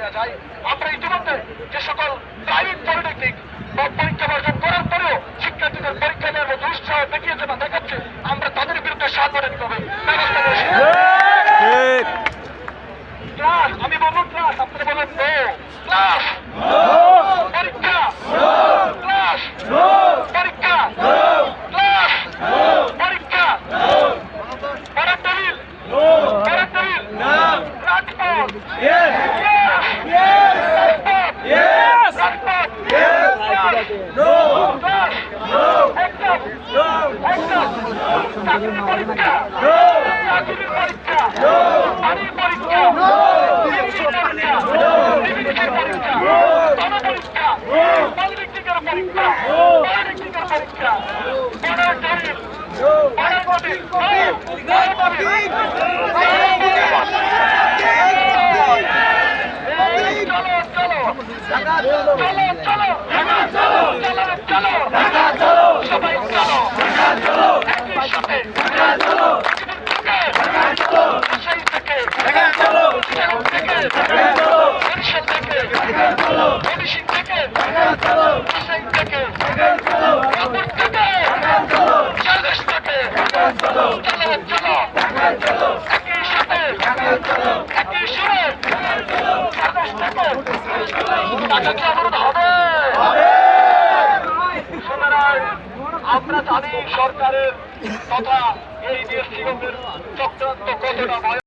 দেওয়া যায়। আমরা ইতিমধ্যে যে সকল প্রাইভেট পলিটেকনিক পরীক্ষা বর্জন করার পরেও শিক্ষার্থীদের পরীক্ষা দেওয়ার মতো উৎসাহ দেখিয়েছে বা দেখাচ্ছে, আমরা তাদের বিরুদ্ধে সাংগঠনিকভাবে ব্যবস্থা নিয়েছি। ক্লাস, আমি বলবো ক্লাস, আপনারা বলেন নো ক্লাস, পরীক্ষা ক্লাস, পরীক্ষা ক্লাস, পরীক্ষা পরের দলিল, পরের দলিল রাজপথ, পরীক্ষা পরীক্ষা পানির পরীক্ষা, পরীক্ষা পলিটেকনিকের পরীক্ষা, পলিটেকনিকের পরীক্ষা, পরের দলিল, পরের দলিল, পরের দলিল। সবাই চলো একই সাথে রাজশাহী থেকে, বরিশাল থেকে, ময়মনসিংহ থেকে, রাজশাহী থেকে, রংপুর থেকে, সাদেশ থেকে, চলো একই সাথে একই সুরে সাদেশ থেকে টাকা কি অবরোধ হবে? আমরা জানি সরকারের তথা এই ডিএসসি চক্রান্ত কতটা ভয়।